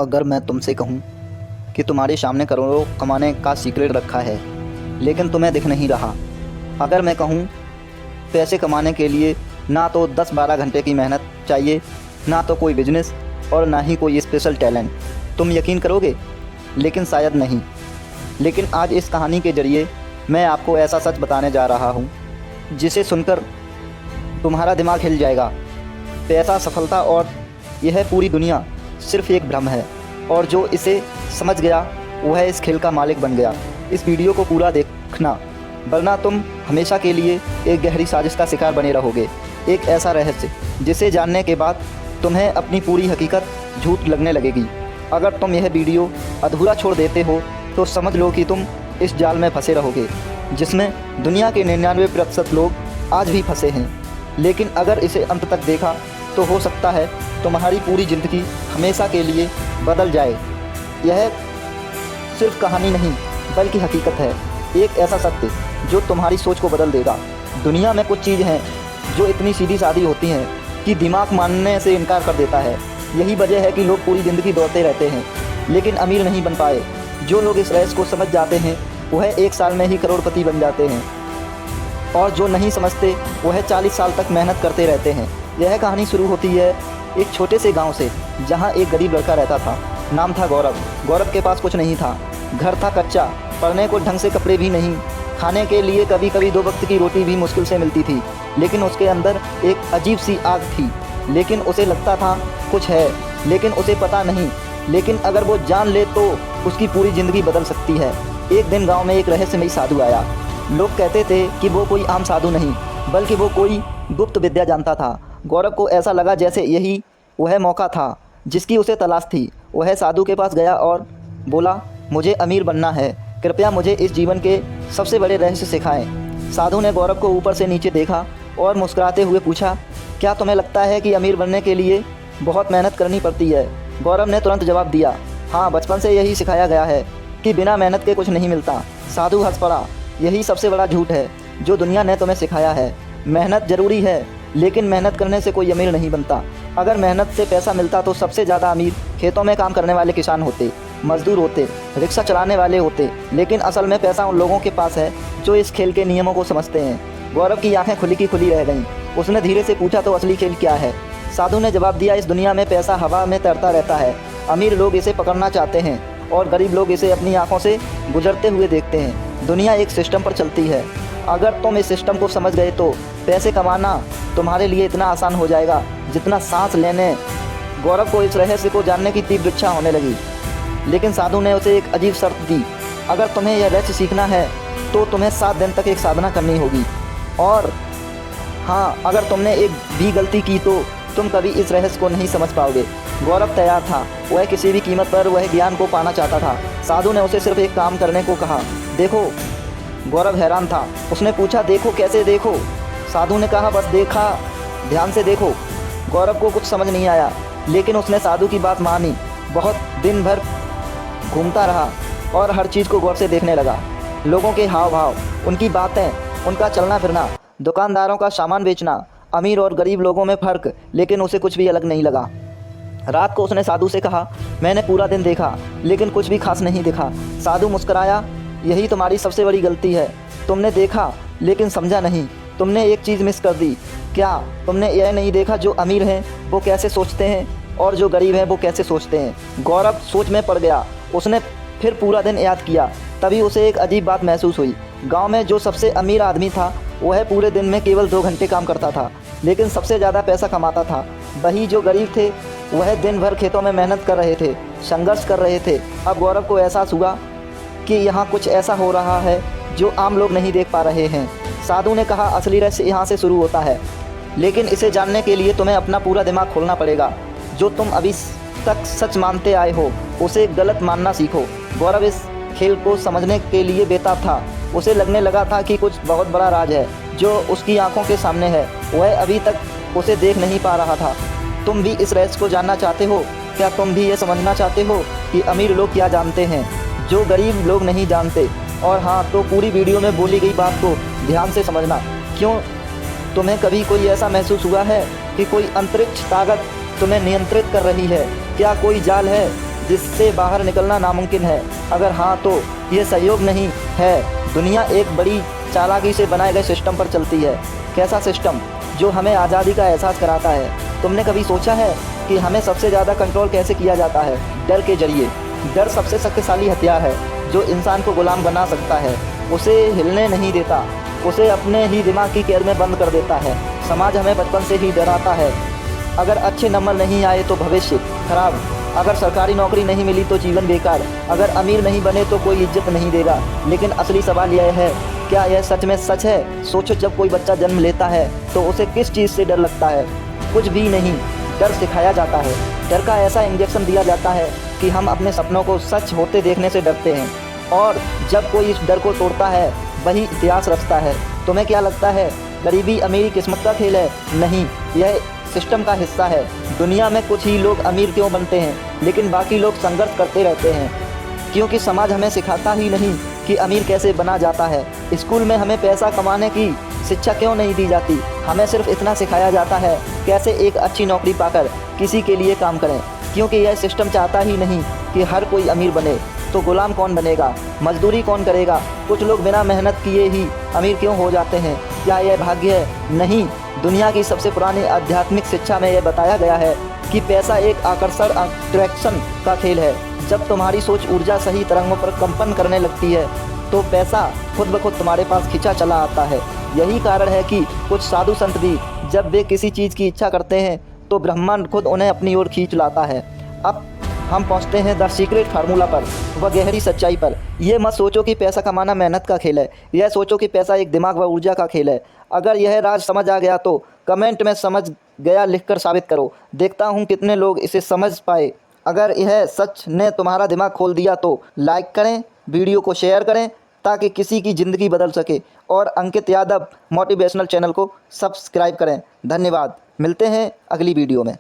अगर मैं तुमसे कहूँ कि तुम्हारे सामने करोड़ों कमाने का सीक्रेट रखा है लेकिन तुम्हें दिख नहीं रहा। अगर मैं कहूँ पैसे कमाने के लिए ना तो 10-12 घंटे की मेहनत चाहिए, ना तो कोई बिजनेस और ना ही कोई स्पेशल टैलेंट, तुम यकीन करोगे? लेकिन शायद नहीं। लेकिन आज इस कहानी के ज़रिए मैं आपको ऐसा सच बताने जा रहा हूँ जिसे सुनकर तुम्हारा दिमाग हिल जाएगा। पैसा, सफलता और यह पूरी दुनिया सिर्फ एक भ्रम है, और जो इसे समझ गया वह इस खेल का मालिक बन गया। इस वीडियो को पूरा देखना, वरना तुम हमेशा के लिए एक गहरी साजिश का शिकार बने रहोगे। एक ऐसा रहस्य जिसे जानने के बाद तुम्हें अपनी पूरी हकीकत झूठ लगने लगेगी। अगर तुम यह वीडियो अधूरा छोड़ देते हो तो समझ लो कि तुम इस जाल में फंसे रहोगे जिसमें दुनिया के 99% लोग आज भी फंसे हैं। लेकिन अगर इसे अंत तक देखा तो हो सकता है तुम्हारी पूरी ज़िंदगी हमेशा के लिए बदल जाए। यह सिर्फ कहानी नहीं बल्कि हकीकत है, एक ऐसा सत्य जो तुम्हारी सोच को बदल देगा। दुनिया में कुछ चीज़ हैं जो इतनी सीधी सादी होती हैं कि दिमाग मानने से इनकार कर देता है। यही वजह है कि लोग पूरी ज़िंदगी दौड़ते रहते हैं लेकिन अमीर नहीं बन पाए। जो लोग इस रहस्य को समझ जाते हैं वह 1 साल में ही करोड़पति बन जाते हैं, और जो नहीं समझते वह 40 साल तक मेहनत करते रहते हैं। यह कहानी शुरू होती है एक छोटे से गांव से, जहां एक गरीब लड़का रहता था। नाम था गौरव। गौरव के पास कुछ नहीं था, घर था कच्चा, पढ़ने को ढंग से कपड़े भी नहीं, खाने के लिए कभी कभी 2 वक्त की रोटी भी मुश्किल से मिलती थी। लेकिन उसके अंदर एक अजीब सी आग थी। लेकिन उसे लगता था कुछ है, लेकिन उसे पता नहीं। लेकिन अगर वो जान ले तो उसकी पूरी ज़िंदगी बदल सकती है। एक दिन गाँव में एक रहस्यमयी साधु आया। लोग कहते थे कि वो कोई आम साधु नहीं बल्कि वो कोई गुप्त विद्या जानता था। गौरव को ऐसा लगा जैसे यही वह मौका था जिसकी उसे तलाश थी। वह साधु के पास गया और बोला, मुझे अमीर बनना है, कृपया मुझे इस जीवन के सबसे बड़े रहस्य सिखाएं। साधु ने गौरव को ऊपर से नीचे देखा और मुस्कुराते हुए पूछा, क्या तुम्हें लगता है कि अमीर बनने के लिए बहुत मेहनत करनी पड़ती है? गौरव ने तुरंत जवाब दिया, हाँ, बचपन से यही सिखाया गया है कि बिना मेहनत के कुछ नहीं मिलता। साधु हंस पड़ा, यही सबसे बड़ा झूठ है जो दुनिया ने तुम्हें सिखाया है। मेहनत ज़रूरी है लेकिन मेहनत करने से कोई अमीर नहीं बनता। अगर मेहनत से पैसा मिलता तो सबसे ज़्यादा अमीर खेतों में काम करने वाले किसान होते, मजदूर होते, रिक्शा चलाने वाले होते। लेकिन असल में पैसा उन लोगों के पास है जो इस खेल के नियमों को समझते हैं। गौरव की आंखें खुली की खुली रह गईं। उसने धीरे से पूछा, तो असली खेल क्या है? साधु ने जवाब दिया, इस दुनिया में पैसा हवा में तैरता रहता है। अमीर लोग इसे पकड़ना चाहते हैं और गरीब लोग इसे अपनी आंखों से गुजरते हुए देखते हैं। दुनिया एक सिस्टम पर चलती है। अगर तुम इस सिस्टम को समझ गए तो पैसे कमाना तुम्हारे लिए इतना आसान हो जाएगा जितना सांस लेने। गौरव को इस रहस्य को जानने की तीव्र इच्छा होने लगी, लेकिन साधु ने उसे एक अजीब शर्त दी। अगर तुम्हें यह रहस्य सीखना है तो तुम्हें 7 दिन तक एक साधना करनी होगी, और हाँ, अगर तुमने एक भी गलती की तो तुम कभी इस रहस्य को नहीं समझ पाओगे। गौरव तैयार था, वह किसी भी कीमत पर वह ज्ञान को पाना चाहता था। साधु ने उसे सिर्फ एक काम करने को कहा, देखो। गौरव हैरान था, उसने पूछा, देखो कैसे देखो? साधु ने कहा, बस देखा, ध्यान से देखो। गौरव को कुछ समझ नहीं आया, लेकिन उसने साधु की बात मानी। बहुत दिन भर घूमता रहा और हर चीज़ को गौर से देखने लगा। लोगों के हाव भाव, उनकी बातें, उनका चलना फिरना, दुकानदारों का सामान बेचना, अमीर और गरीब लोगों में फ़र्क, लेकिन उसे कुछ भी अलग नहीं लगा। रात को उसने साधु से कहा, मैंने पूरा दिन देखा लेकिन कुछ भी खास नहीं दिखा। साधु मुस्कुराया, यही तुम्हारी सबसे बड़ी गलती है। तुमने देखा लेकिन समझा नहीं। तुमने एक चीज़ मिस कर दी। क्या तुमने यह नहीं देखा जो अमीर हैं वो कैसे सोचते हैं और जो गरीब हैं वो कैसे सोचते हैं? गौरव सोच में पड़ गया। उसने फिर पूरा दिन याद किया। तभी उसे एक अजीब बात महसूस हुई। गांव में जो सबसे अमीर आदमी था वह पूरे दिन में केवल 2 घंटे काम करता था, लेकिन सबसे ज़्यादा पैसा कमाता था। वही जो गरीब थे वह दिन भर खेतों में मेहनत कर रहे थे, संघर्ष कर रहे थे। अब गौरव को एहसास हुआ कि यहाँ कुछ ऐसा हो रहा है जो आम लोग नहीं देख पा रहे हैं। साधु ने कहा, असली रहस्य यहाँ से शुरू होता है, लेकिन इसे जानने के लिए तुम्हें अपना पूरा दिमाग खोलना पड़ेगा। जो तुम अभी तक सच मानते आए हो उसे गलत मानना सीखो। गौरव इस खेल को समझने के लिए बेताब था। उसे लगने लगा था कि कुछ बहुत बड़ा राज है जो उसकी आंखों के सामने है, वह अभी तक उसे देख नहीं पा रहा था। तुम भी इस रहस्य को जानना चाहते हो? क्या तुम भी ये समझना चाहते हो कि अमीर लोग क्या जानते हैं जो गरीब लोग नहीं जानते? और हाँ, तो पूरी वीडियो में बोली गई बात को ध्यान से समझना। क्यों तुम्हें कभी कोई ऐसा महसूस हुआ है कि कोई अंतरिक्ष ताकत तुम्हें नियंत्रित कर रही है? क्या कोई जाल है जिससे बाहर निकलना नामुमकिन है? अगर हाँ तो ये सहयोग नहीं है। दुनिया एक बड़ी चालाकी से बनाए गए सिस्टम पर चलती है। कैसा सिस्टम? जो हमें आज़ादी का एहसास कराता है। तुमने कभी सोचा है कि हमें सबसे ज़्यादा कंट्रोल कैसे किया जाता है? डर के जरिए। डर सबसे शक्तिशाली हथियार है जो इंसान को गुलाम बना सकता है। उसे हिलने नहीं देता, उसे अपने ही दिमाग की कैद में बंद कर देता है। समाज हमें बचपन से ही डराता है। अगर अच्छे नंबर नहीं आए तो भविष्य खराब, अगर सरकारी नौकरी नहीं मिली तो जीवन बेकार, अगर अमीर नहीं बने तो कोई इज्जत नहीं देगा। लेकिन असली सवाल यह है, क्या यह सच में सच है? सोचो, जब कोई बच्चा जन्म लेता है तो उसे किस चीज़ से डर लगता है? कुछ भी नहीं। डर सिखाया जाता है। डर का ऐसा इंजेक्शन दिया जाता है कि हम अपने सपनों को सच होते देखने से डरते हैं। और जब कोई इस डर को तोड़ता है वही इतिहास रचता है। तुम्हें क्या लगता है गरीबी अमीरी किस्मत का खेल है? नहीं, यह सिस्टम का हिस्सा है। दुनिया में कुछ ही लोग अमीर क्यों बनते हैं, लेकिन बाकी लोग संघर्ष करते रहते हैं? क्योंकि समाज हमें सिखाता ही नहीं कि अमीर कैसे बना जाता है। स्कूल में हमें पैसा कमाने की शिक्षा क्यों नहीं दी जाती? हमें सिर्फ इतना सिखाया जाता है कैसे एक अच्छी नौकरी पाकर किसी के लिए काम करें। क्योंकि यह सिस्टम चाहता ही नहीं कि हर कोई अमीर बने। तो गुलाम कौन बनेगा? मजदूरी कौन करेगा? कुछ लोग बिना मेहनत किए ही अमीर क्यों हो जाते हैं? क्या यह भाग्य है? नहीं। दुनिया की सबसे पुरानी आध्यात्मिक शिक्षा में यह बताया गया है कि पैसा एक आकर्षण अट्रैक्शन का खेल है। जब तुम्हारी सोच ऊर्जा सही तरंगों पर कंपन करने लगती है तो पैसा खुद ब खुद तुम्हारे पास खिंचा चला आता है। यही कारण है कि कुछ साधु संत भी जब वे किसी चीज़ की इच्छा करते हैं तो ब्रह्मांड खुद उन्हें अपनी ओर खींच लाता है। अब हम पहुंचते हैं द सीक्रेट फार्मूला पर, वह गहरी सच्चाई पर। ये मत सोचो कि पैसा कमाना मेहनत का खेल है, यह सोचो कि पैसा एक दिमाग व ऊर्जा का खेल है। अगर यह राज समझ आ गया तो कमेंट में समझ गया लिखकर साबित करो। देखता हूँ कितने लोग इसे समझ पाए। अगर यह सच ने तुम्हारा दिमाग खोल दिया तो लाइक करें, वीडियो को शेयर करें ताकि किसी की ज़िंदगी बदल सके, और अंकित यादव मोटिवेशनल चैनल को सब्सक्राइब करें। धन्यवाद। मिलते हैं अगली वीडियो में।